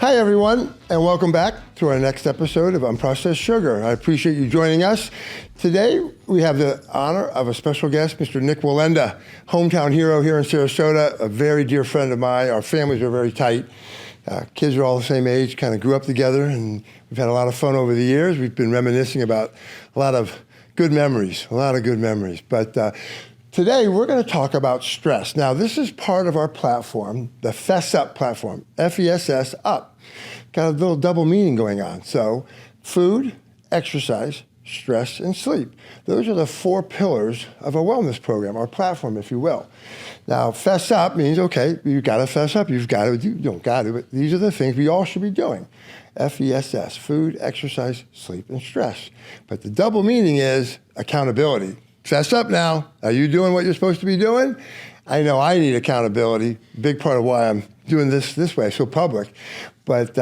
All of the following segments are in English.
Hi, everyone, and welcome back to our next episode of Unprocessed Sugar. I appreciate you joining us. Today, we have the honor of a special guest, Mr. Nick Wallenda, hometown hero here in Sarasota, a very dear friend of mine. Our families are very tight. Kids are all the same age, kind of grew up together, and we've had a lot of fun over the years. We've been reminiscing about a lot of good memories. But today, we're going to talk about stress. Now, this is part of our platform, the Fess Up platform, F-E-S-S, up. Got a little double meaning going on. So, food, exercise, stress, and sleep. Those are the 4 pillars of our wellness program, our platform, if you will. Now, Fess Up means, okay, you've got to fess up. You've got to, you don't got to, but these are the things we all should be doing. F-E-S-S, food, exercise, sleep, and stress. But the double meaning is accountability. Fess up now. Are you doing what you're supposed to be doing? I know I need accountability. Big part of why I'm doing this way, so public. But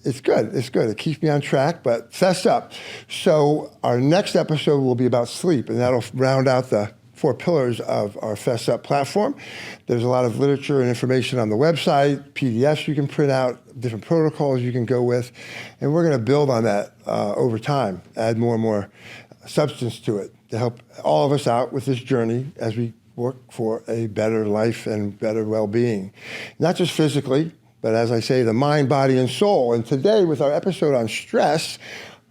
it's good. It keeps me on track, but fess up. So our next episode will be about sleep, and that'll round out the 4 pillars of our Fess Up platform. There's a lot of literature and information on the website, PDFs you can print out, different protocols you can go with, and we're going to build on that over time, add more and more substance to it to help all of us out with this journey as we work for a better life and better well-being. Not just physically, but as I say, the mind, body, and soul. And today, with our episode on stress,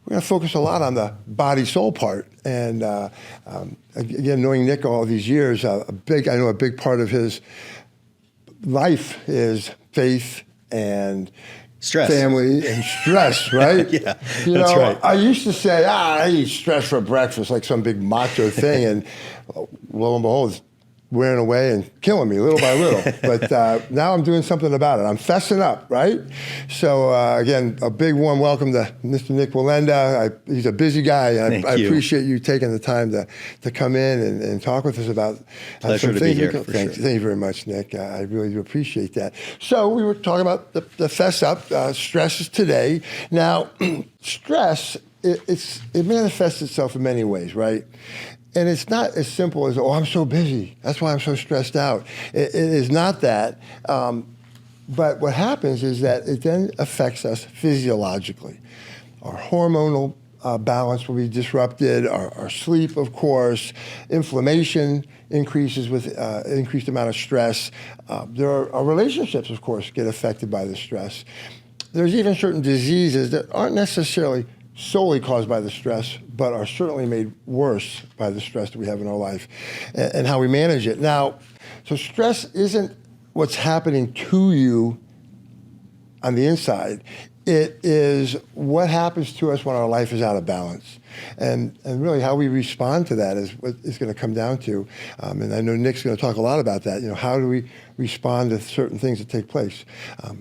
we're going to focus a lot on the body-soul part. And again, knowing Nick all these years, I know a big part of his life is faith and stress, family, and stress, right? Yeah, that's right. I used to say, I eat stress for breakfast, like some big macho thing, and lo and behold, it's wearing away and killing me little by little. But now I'm doing something about it. I'm fessing up, right? So again, a big warm welcome to Mr. Nick Wallenda. He's a busy guy, and I appreciate you taking the time to come in and talk with us about Pleasure some to things. be here. Thank you very much, Nick. I really do appreciate that. So we were talking about the Fess Up. Stress is today. Now, stress, it manifests itself in many ways, right? And it's not as simple as, I'm so busy. That's why I'm so stressed out. It is not that. But what happens is that it then affects us physiologically. Our hormonal balance will be disrupted, our sleep, of course, inflammation increases with increased amount of stress. Our relationships, of course, get affected by the stress. There's even certain diseases that aren't necessarily solely caused by the stress, but are certainly made worse by the stress that we have in our life and how we manage it. Now, so stress isn't what's happening to you on the inside. It is what happens to us when our life is out of balance. And really how we respond to that is what it's going to come down to. And I know Nick's going to talk a lot about that. How do we respond to certain things that take place?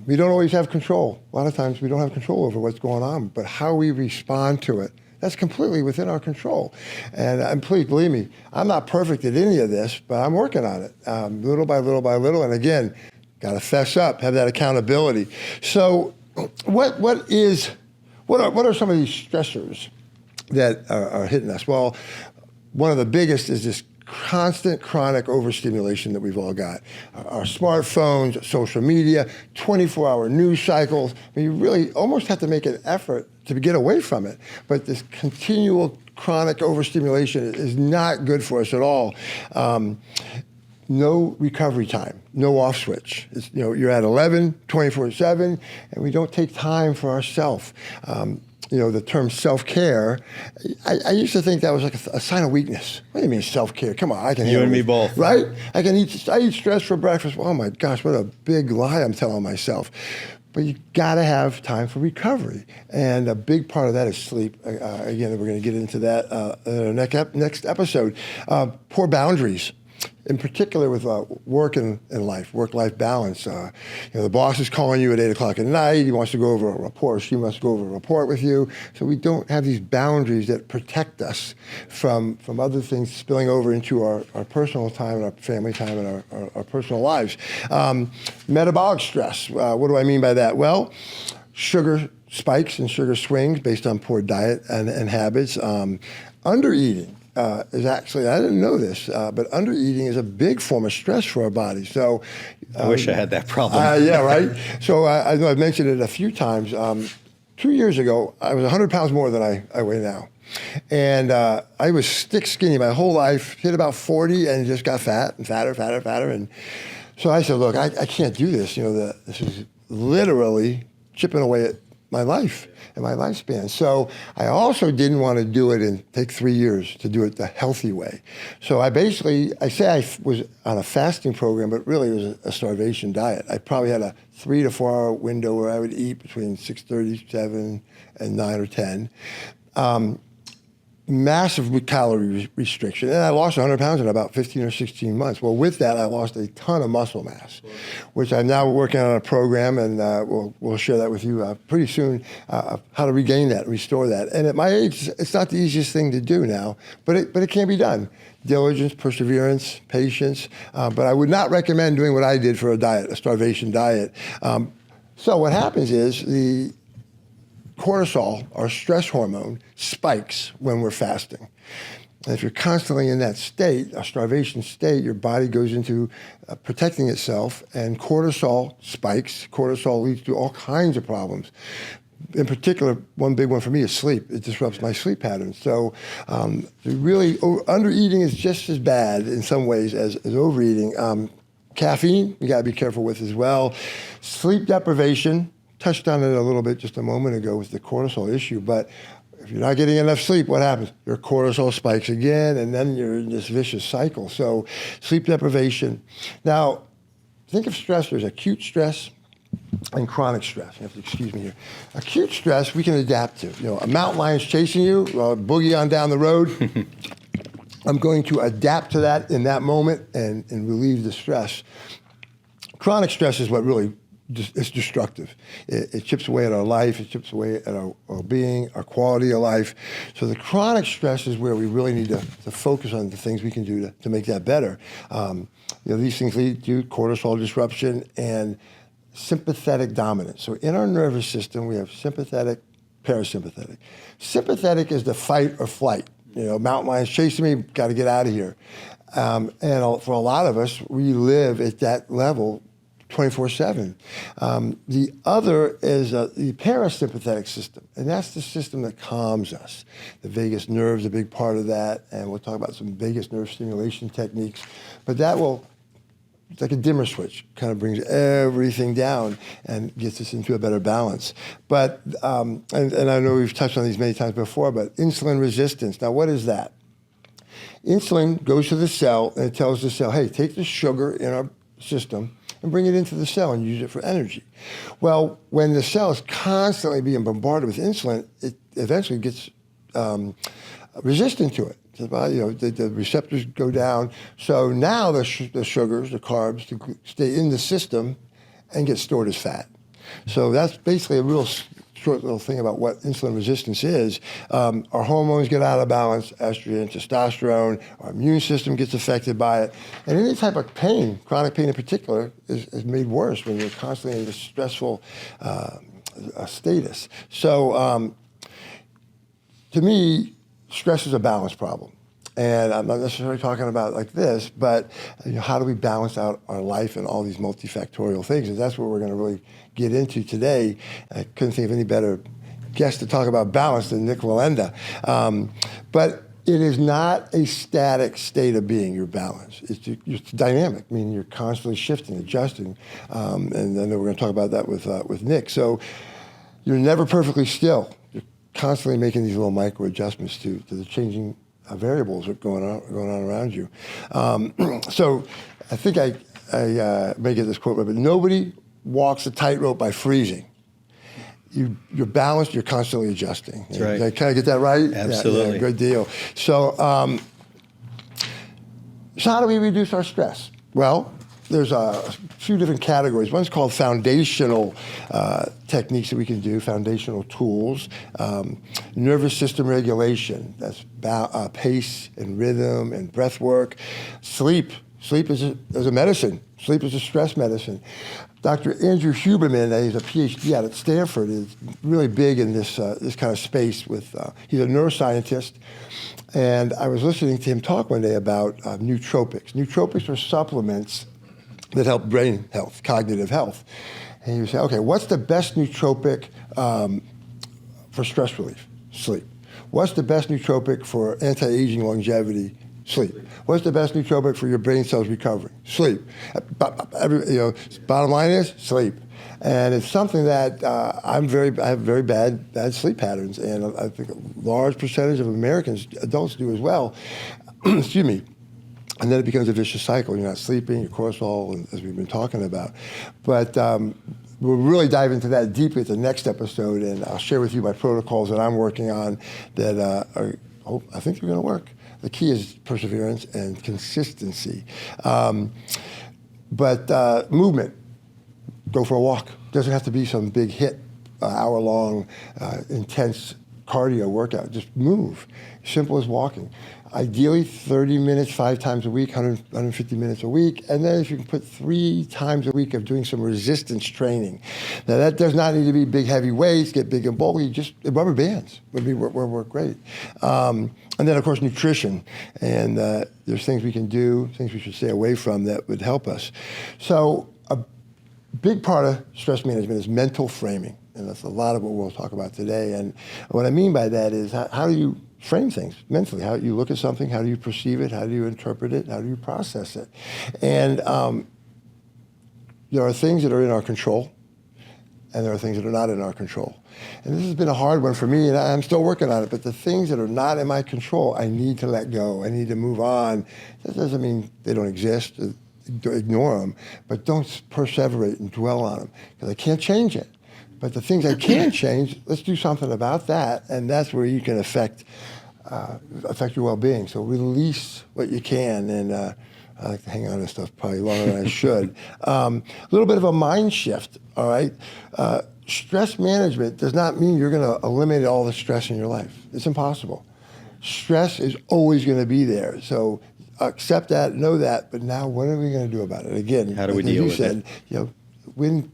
We don't always have control. A lot of times we don't have control over what's going on, but how we respond to it, that's completely within our control. And please believe me, I'm not perfect at any of this, but I'm working on it little by little by little. And again, got to fess up, have that accountability. So what are some of these stressors that are hitting us? Well, one of the biggest is this constant chronic overstimulation that we've all got. Our smartphones, social media, 24-hour news cycles. You really almost have to make an effort to get away from it. But this continual chronic overstimulation is not good for us at all. No recovery time, no off switch. You're at 11, 24/7, and we don't take time for ourselves. The term self-care, I used to think that was like a sign of weakness. What do you mean self-care? Come on, I can You and me both. Right? I eat stress for breakfast. Oh my gosh, what a big lie I'm telling myself. But you gotta have time for recovery. And a big part of that is sleep. Again, we're gonna get into that in our next episode. Poor boundaries. In particular with work and life, work-life balance. The boss is calling you at 8 o'clock at night. He wants to go over a report. She wants to go over a report with you. So we don't have these boundaries that protect us from other things spilling over into our personal time and our family time and our personal lives. Metabolic stress. What do I mean by that? Well, sugar spikes and sugar swings based on poor diet and habits. Undereating. is actually, I didn't know this, but undereating is a big form of stress for our body. So I wish I had that problem. Yeah, right? So I know I've mentioned it a few times. 2 years ago, I was 100 pounds more than I weigh now. And I was stick skinny my whole life, hit about 40 and just got fat and fatter, fatter, fatter. And so I said, look, I can't do this. This is literally chipping away at my life and my lifespan. So I also didn't want to do it and take 3 years to do it the healthy way. So I say I was on a fasting program, but really it was a starvation diet. I probably had a 3 to 4 hour window where I would eat between 6:30, 7, and 9 or 10. Massive calorie restriction. And I lost 100 pounds in about 15 or 16 months. Well, with that, I lost a ton of muscle mass, which I'm now working on a program, and we'll share that with you pretty soon, how to regain that, restore that. And at my age, it's not the easiest thing to do now, but it can be done. Diligence, perseverance, patience. But I would not recommend doing what I did for a diet, a starvation diet. So what happens is the cortisol, our stress hormone, spikes when we're fasting. And if you're constantly in that state, a starvation state, your body goes into protecting itself, and cortisol spikes. Cortisol leads to all kinds of problems. In particular, one big one for me is sleep. It disrupts my sleep patterns. So really, undereating is just as bad in some ways as overeating. Caffeine, you gotta be careful with as well. Sleep deprivation, touched on it a little bit just a moment ago with the cortisol issue, but if you're not getting enough sleep, what happens? Your cortisol spikes again, and then you're in this vicious cycle. So sleep deprivation. Now, think of stress. There's acute stress and chronic stress. You have to excuse me here. Acute stress we can adapt to. A mountain lion's chasing you, boogie on down the road. I'm going to adapt to that in that moment and relieve the stress. Chronic stress is what really it's destructive. It chips away at our life. It chips away at our well-being, our quality of life. So the chronic stress is where we really need to focus on the things we can do to make that better. These things lead to cortisol disruption and sympathetic dominance. So in our nervous system, we have sympathetic, parasympathetic. Sympathetic is the fight or flight. Mountain lion's chasing me, got to get out of here. And for a lot of us, we live at that level 24/7. The other is the parasympathetic system, and that's the system that calms us. The vagus nerve is a big part of that, and we'll talk about some vagus nerve stimulation techniques. But it's like a dimmer switch, kind of brings everything down and gets us into a better balance. But, and I know we've touched on these many times before, but insulin resistance. Now, what is that? Insulin goes to the cell and it tells the cell, hey, take the sugar in our system and bring it into the cell and use it for energy. Well, when the cell is constantly being bombarded with insulin, it eventually gets resistant to it. The receptors go down. So now the sugars, the carbs, stay in the system and get stored as fat. So that's basically a real short little thing about what insulin resistance is. Our hormones get out of balance, estrogen, testosterone, our immune system gets affected by it. And any type of pain, chronic pain in particular, is made worse when you're constantly in this stressful status. So to me, stress is a balance problem. And I'm not necessarily talking about like this, but how do we balance out our life and all these multifactorial things? And that's what we're going to really get into today. I couldn't think of any better guest to talk about balance than Nick Wallenda. But it is not a static state of being, your balance. It's dynamic, meaning you're constantly shifting, adjusting. And I know we're going to talk about that with Nick. So you're never perfectly still. You're constantly making these little micro adjustments to the changing variables that are going on around you. So I think I may get this quote right, but nobody walks a tightrope by freezing. You're balanced, you're constantly adjusting. That's right. Can I get that right? Absolutely. Yeah, good deal. So how do we reduce our stress? Well, there's a few different categories. One's called foundational techniques that we can do, foundational tools. Nervous system regulation, that's pace and rhythm and breath work. Sleep is a medicine. Sleep is a stress medicine. Dr. Andrew Huberman, he's a PhD out at Stanford, is really big in this kind of space. He's a neuroscientist, And I was listening to him talk one day about nootropics. Nootropics are supplements that help brain health, cognitive health. And he would say, okay, what's the best nootropic for stress relief? Sleep. What's the best nootropic for anti-aging longevity? Sleep. What's the best nootropic for your brain cells recovering? Sleep. Bottom line is sleep. And it's something that I have very bad sleep patterns, and I think a large percentage of Americans, adults, do as well. Excuse me. And then it becomes a vicious cycle. You're not sleeping, your cortisol, and as we've been talking about. But we'll really dive into that deeply at the next episode, and I'll share with you my protocols that I'm working on that I think are going to work. The key is perseverance and consistency. But movement. Go for a walk. Doesn't have to be some big hit, hour-long, intense cardio workout. Just move. Simple as walking. Ideally, 30 minutes 5 times a week, 150 minutes a week. And then if you can put 3 times a week of doing some resistance training. Now, that does not need to be big, heavy weights, get big and bulky. Just rubber bands would work great. And then, of course, nutrition. And there's things we can do, things we should stay away from that would help us. So a big part of stress management is mental framing. And that's a lot of what we'll talk about today. And what I mean by that is how do you frame things mentally? How do you look at something? How do you perceive it? How do you interpret it? How do you process it? And there are things that are in our control, and there are things that are not in our control. And this has been a hard one for me, and I'm still working on it, but the things that are not in my control, I need to let go. I need to move on. That doesn't mean they don't exist. Ignore them, but don't perseverate and dwell on them, because I can't change it. But the things I can change, let's do something about that, and that's where you can affect your well-being. So release what you can, and I like to hang on to stuff probably longer than I should. A little bit of a mind shift, all right? Stress management does not mean you're going to eliminate all the stress in your life. It's impossible. Stress is always going to be there. So accept that, know that, but now what are we going to do about it? Again, how do we deal with it? Wind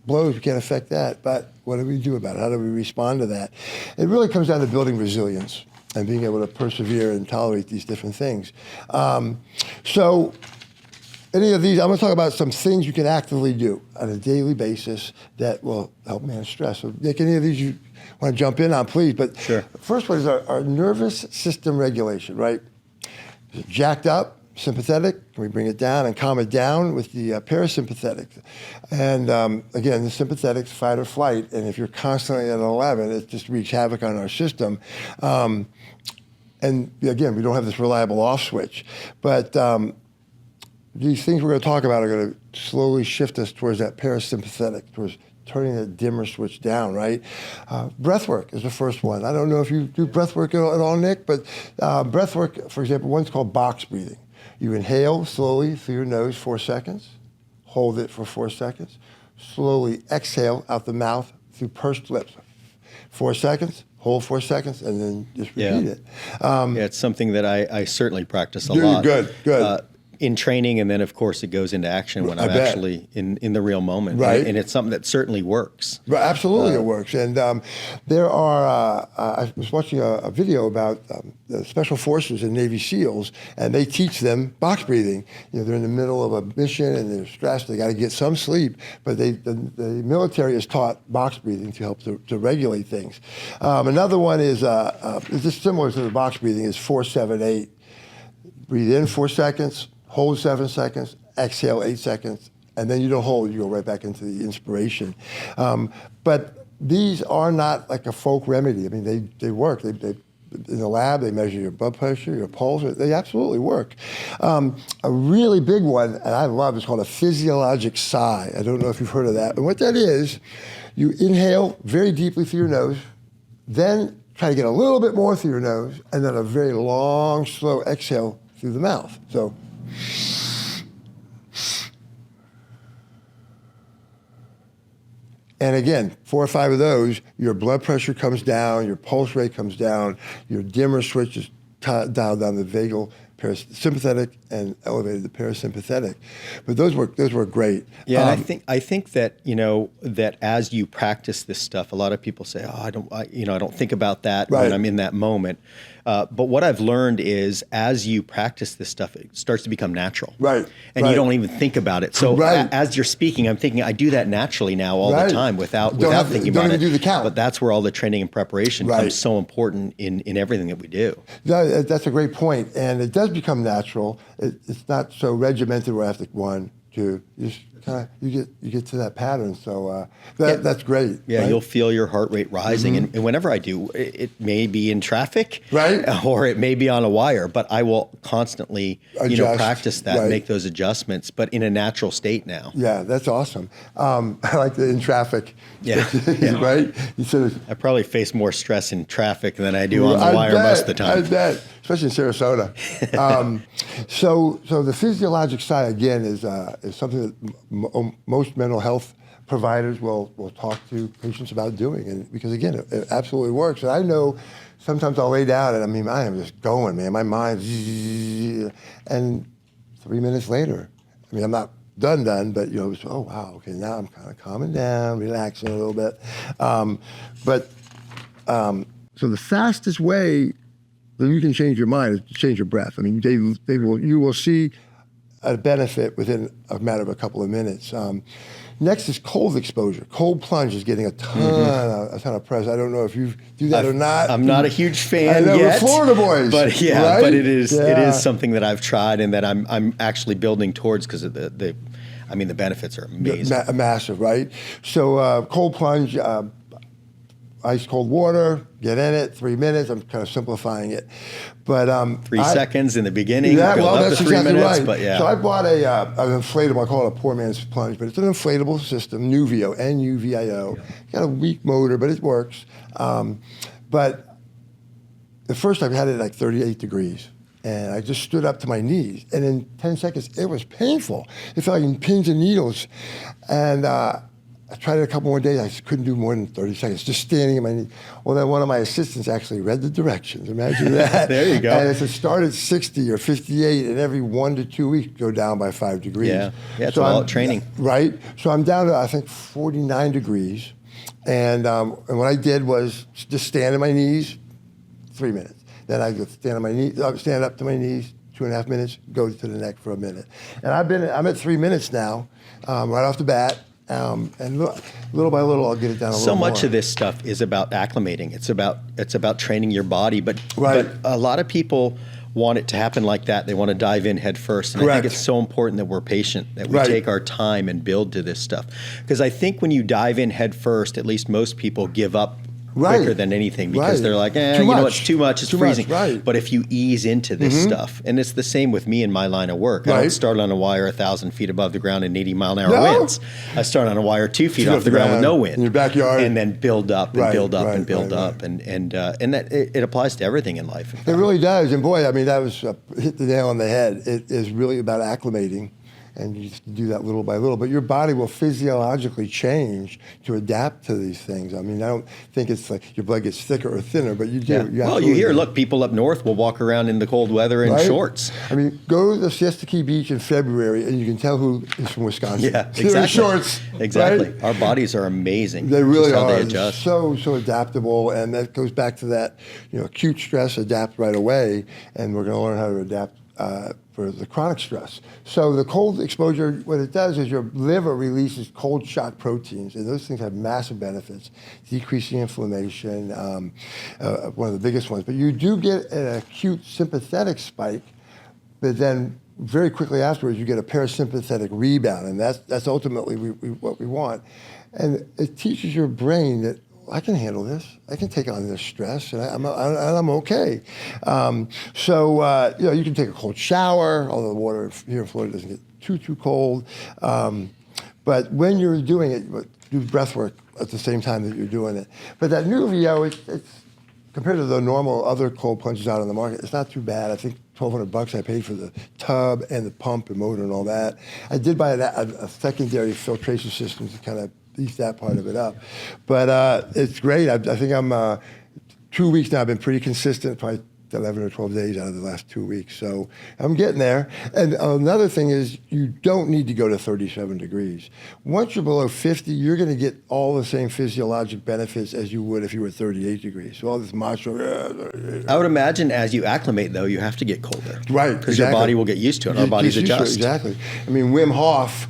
blows, we can't affect that, but what do we do about it? How do we respond to that? It really comes down to building resilience and being able to persevere and tolerate these different things. So any of these, I'm going to talk about some things you can actively do on a daily basis that will help manage stress. So Nick, any of these you want to jump in on, please. But sure. The first one is our nervous system regulation, right? Is it jacked up? Sympathetic, can we bring it down and calm it down with the parasympathetic? And again, the sympathetic's fight or flight, and if you're constantly at an 11, it just wreaks havoc on our system. And again, we don't have this reliable off switch. But these things we're going to talk about are going to slowly shift us towards that parasympathetic, towards turning the dimmer switch down, right? Breath work is the first one. I don't know if you do breath work at all, Nick, but breath work, for example, one's called box breathing. You inhale slowly through your nose 4 seconds, hold it for 4 seconds, slowly exhale out the mouth through pursed lips. 4 seconds, hold 4 seconds, and then just repeat it. It's something that I certainly practice a lot. Good. In training, and then of course it goes into action when I'm actually in the real moment. Right. And it's something that certainly works. Right, absolutely it works. And there are, I was watching a video about the Special Forces and Navy SEALs, and they teach them box breathing. They're in the middle of a mission and they're stressed, they got to get some sleep, but the military is taught box breathing to help to regulate things. Another one is just similar to the box breathing, is 4-7-8. Breathe in 4 seconds, hold 7 seconds, exhale 8 seconds, and then you don't hold, you go right back into the inspiration. But these are not like a folk remedy. I mean, they work. They in the lab, they measure your blood pressure, your pulse. They absolutely work. A really big one, and I love, is called a physiologic sigh. I don't know if you've heard of that. And what that is, you inhale very deeply through your nose, then try to get a little bit more through your nose, and then a very long, slow exhale through the mouth. So, and again, 4 or 5 of those, your blood pressure comes down, your pulse rate comes down, your dimmer switch is dialed down, the vagal sympathetic and elevated the parasympathetic. But those were great. Yeah, and I think that, that as you practice this stuff, a lot of people say, "Oh, I don't think about that when I'm in that moment." But what I've learned is, as you practice this stuff, it starts to become natural. Right. And you don't even think about it. So as you're speaking, I'm thinking, I do that naturally now all the time without thinking about it. Don't even do the count. But that's where all the training and preparation comes so important in everything that we do. No, that's a great point. And it does become natural. It's not so regimented where I have to 1, 2, just kind of you get to that pattern. So that's great. Yeah, you'll feel your heart rate rising, and whenever I do, it may be in traffic, or it may be on a wire, but I will constantly practice that, and make those adjustments, but in a natural state now. Yeah, that's awesome. I like the in traffic. Yeah, right. I probably face more stress in traffic than I do on the wire most of the time. I bet, especially in Sarasota. So the physiologic side again is something that most mental health providers will talk to patients about doing, and because again, it absolutely works. And I know sometimes I'll lay down and I am just going, man. My mind, and 3 minutes later, I'm not done, but it's, oh wow, okay, now I'm kind of calming down, relaxing a little bit. So the fastest way that you can change your mind is to change your breath. You will see a benefit within a matter of a couple of minutes. Next is cold exposure. Cold plunge is getting a ton of press. I don't know if you do that or not. I'm not a huge fan I know, yet. We're Florida boys, but right? But it is something that I've tried and that I'm actually building towards because of the benefits are amazing. Massive, right? So cold plunge, ice cold water, get in it, 3 minutes. I'm kind of simplifying it, but 3 seconds in the beginning. Yeah, build up that's to 3 exactly minutes, right. But yeah. So I bought an inflatable. I call it a poor man's plunge, but it's an inflatable system, Nuvio, Nuvio. Yeah. Got a weak motor, but it works. But the first time I had it like 38 degrees. And I just stood up to my knees. And in 10 seconds, it was painful. It felt like pins and needles. And I tried it a couple more days. I just couldn't do more than 30 seconds, just standing on my knees. Well, then one of my assistants actually read the directions. Imagine that. There you go. And it's start at 60 or 58, and every 1 to 2 weeks go down by 5 degrees. Yeah, it's all training. Right? So I'm down to, I think, 49 degrees. And what I did was just stand on my knees, 3 minutes. Then I go stand on my knees, stand up to my knees, 2.5 minutes, go to the neck for a minute. And I'm at 3 minutes now, right off the bat. And little by little, I'll get it down a little more. So much of this stuff is about acclimating. It's about training your body. But a lot of people want it to happen like that. They want to dive in head first. And I think it's so important that we're patient, that we take our time and build to this stuff. Because I think when you dive in head first, at least most people give up quicker than anything because they're like, it's too much, it's freezing. But if you ease into this stuff, and it's the same with me in my line of work. I don't start on a wire 1,000 feet above the ground in 80-mile-an-hour winds. I start on a wire 2 feet off the ground with no wind. In your backyard. And then build up and build up and build up. And that it applies to everything in life. It really does. And boy, that was hit the nail on the head. It is really about acclimating. And you just do that little by little. But your body will physiologically change to adapt to these things. I don't think it's like your blood gets thicker or thinner, but you do. Yeah. You hear, look, people up north will walk around in the cold weather in shorts. Go to the Siesta Key Beach in February, and you can tell who is from Wisconsin. Yeah, exactly. They're in shorts. Exactly. Right? Our bodies are amazing. They really are. They adjust. So adaptable, and that goes back to that, acute stress, adapt right away, and we're going to learn how to adapt for the chronic stress. So the cold exposure, what it does is your liver releases cold shock proteins, and those things have massive benefits, decreasing inflammation, one of the biggest ones. But you do get an acute sympathetic spike, but then very quickly afterwards you get a parasympathetic rebound, and that's ultimately what we want. And it teaches your brain that I can handle this. I can take on this stress, and I'm okay. So you can take a cold shower. Although the water here in Florida doesn't get too cold, but when you're doing it, do breath work at the same time that you're doing it. But that Nuvio, it's compared to the normal other cold plunges out on the market, it's not too bad. I think $1,200 I paid for the tub and the pump and motor and all that. I did buy a secondary filtration system to kind of beef that part of it up. But it's great. I think I'm 2 weeks now. I've been pretty consistent, probably 11 or 12 days out of the last 2 weeks. So I'm getting there. And another thing is you don't need to go to 37 degrees. Once you're below 50, you're going to get all the same physiologic benefits as you would if you were 38 degrees. So all this macho. I would imagine as you acclimate, though, you have to get colder. Right. Because your body will get used to it. Our bodies adjust. Exactly. I mean, Wim Hof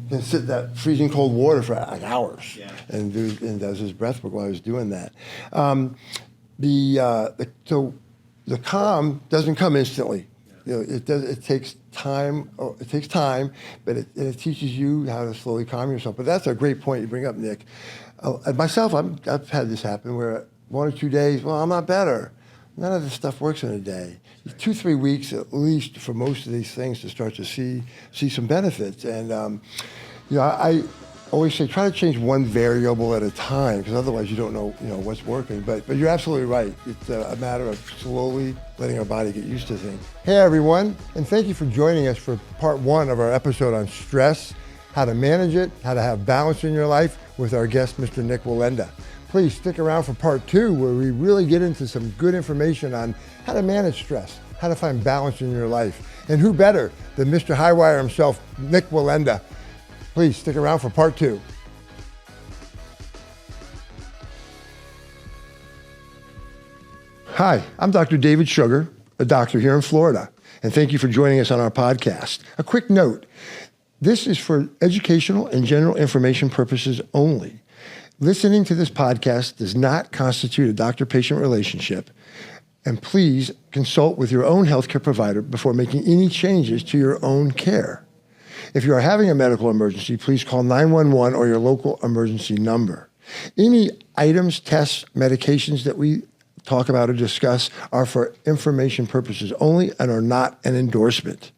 can sit in that freezing cold water for like hours and does his breath work while he was doing that. So the calm doesn't come instantly. You know, it takes time. It takes time, but it teaches you how to slowly calm yourself. But that's a great point you bring up, Nick. Myself, I've had this happen where 1 or 2 days, well, I'm not better. None of this stuff works in a day. 2-3 weeks at least for most of these things to start to see some benefits. And I always say try to change one variable at a time, because otherwise you don't know what's working. But you're absolutely right. It's a matter of slowly letting our body get used to things. Hey everyone, and thank you for joining us for part 1 of our episode on stress, how to manage it, how to have balance in your life with our guest, Mr. Nick Wallenda. Please stick around for part 2, where we really get into some good information on how to manage stress, how to find balance in your life. And who better than Mr. Highwire himself, Nick Wallenda. Please stick around for part 2. Hi, I'm Dr. David Sugar, a doctor here in Florida, and thank you for joining us on our podcast. A quick note, this is for educational and general information purposes only. Listening to this podcast does not constitute a doctor-patient relationship, and please consult with your own healthcare provider before making any changes to your own care. If you are having a medical emergency, please call 911 or your local emergency number. Any items, tests, medications that we talk about or discuss are for information purposes only and are not an endorsement.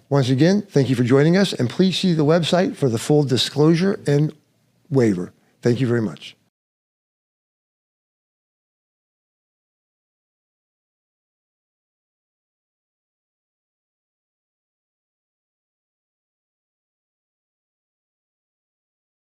Once again, thank you for joining us, and please see the website for the full disclosure and waiver. Thank you very much.